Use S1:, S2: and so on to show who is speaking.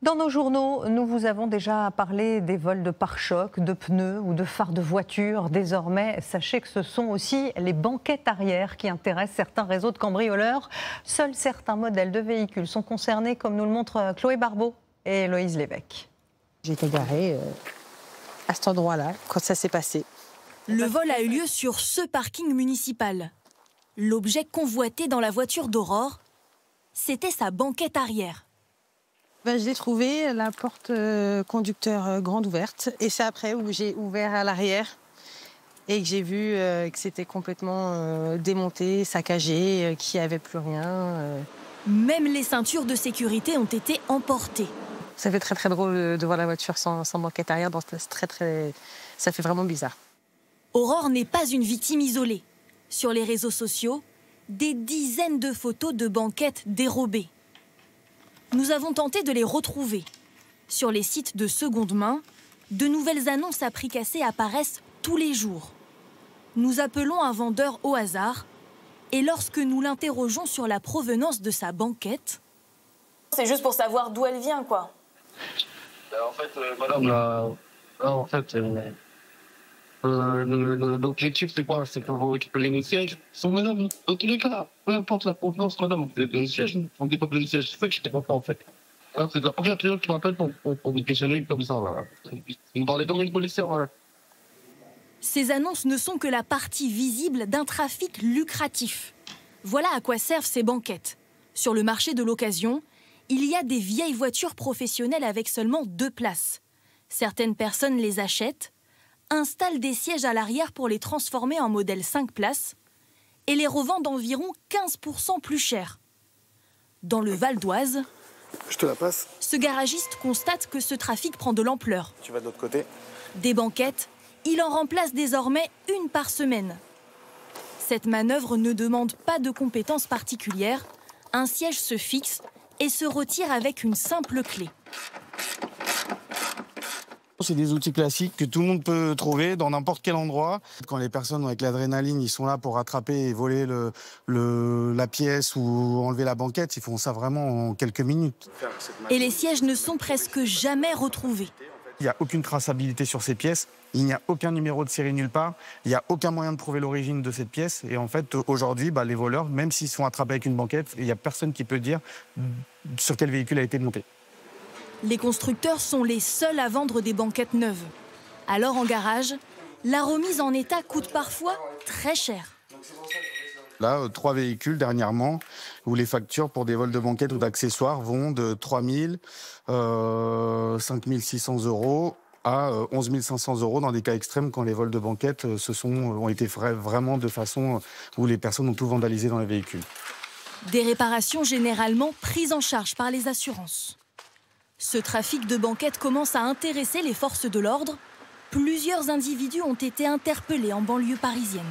S1: Dans nos journaux, nous vous avons déjà parlé des vols de pare-chocs, de pneus ou de phares de voitures. Désormais, sachez que ce sont aussi les banquettes arrière qui intéressent certains réseaux de cambrioleurs. Seuls certains modèles de véhicules sont concernés, comme nous le montrent Chloé Barbeau et Héloïse Lévesque.
S2: J'étais garée à cet endroit-là quand ça s'est passé.
S3: Le vol a eu lieu sur ce parking municipal. L'objet convoité dans la voiture d'Aurore, c'était sa banquette arrière.
S2: Je l'ai trouvé, la porte conducteur grande ouverte. Et c'est après où j'ai ouvert à l'arrière et que j'ai vu que c'était complètement démonté, saccagé, qu'il n'y avait plus rien.
S3: Même les ceintures de sécurité ont été emportées.
S2: Ça fait très drôle de voir la voiture sans banquette arrière. Donc ça fait vraiment bizarre.
S3: Aurore n'est pas une victime isolée. Sur les réseaux sociaux, des dizaines de photos de banquettes dérobées. Nous avons tenté de les retrouver. Sur les sites de seconde main, de nouvelles annonces à prix cassé apparaissent tous les jours. Nous appelons un vendeur au hasard et lorsque nous l'interrogeons sur la provenance de sa banquette...
S4: C'est juste pour savoir d'où elle vient, quoi.
S5: En fait, madame, l'objectif, c'est quoi? C'est que vous récupérez les sièges. Sont madame, dans tous les cas, peu importe la provenance, madame, le siège, on dépose le siège. C'est ça que je n'étais pas en fait. C'est la première période qui m'appelle pour me questionner comme ça. Voilà. Vous me parlez comme une policière. Voilà.
S3: Ces annonces ne sont que la partie visible d'un trafic lucratif. Voilà à quoi servent ces banquettes. Sur le marché de l'occasion, il y a des vieilles voitures professionnelles avec seulement 2 places. Certaines personnes les achètent, installent des sièges à l'arrière pour les transformer en modèle 5 places et les revendent environ 15% plus cher. Dans le Val d'Oise,
S6: je te la passe.
S3: Ce garagiste constate que ce trafic prend de l'ampleur.
S6: Tu vas de l'autre côté.
S3: Des banquettes, il en remplace désormais 1 par semaine. Cette manœuvre ne demande pas de compétences particulières. Un siège se fixe et se retire avec une simple clé.
S7: C'est des outils classiques que tout le monde peut trouver dans n'importe quel endroit. Quand les personnes avec l'adrénaline, ils sont là pour attraper et voler la pièce ou enlever la banquette, ils font ça vraiment en quelques minutes.
S3: Et les sièges ne sont presque jamais retrouvés.
S7: Il n'y a aucune traçabilité sur ces pièces, il n'y a aucun numéro de série nulle part, il n'y a aucun moyen de prouver l'origine de cette pièce. Et en fait, aujourd'hui, les voleurs, même s'ils sont attrapés avec une banquette, il n'y a personne qui peut dire sur quel véhicule a été monté.
S3: Les constructeurs sont les seuls à vendre des banquettes neuves. Alors en garage, la remise en état coûte parfois très cher.
S7: Là, 3 véhicules dernièrement où les factures pour des vols de banquettes ou d'accessoires vont de 3 000, 5 600 € à 11 500 € dans des cas extrêmes quand les vols de banquettes ont été vraiment de façon où les personnes ont tout vandalisé dans les véhicules.
S3: Des réparations généralement prises en charge par les assurances. Ce trafic de banquettes commence à intéresser les forces de l'ordre. Plusieurs individus ont été interpellés en banlieue parisienne.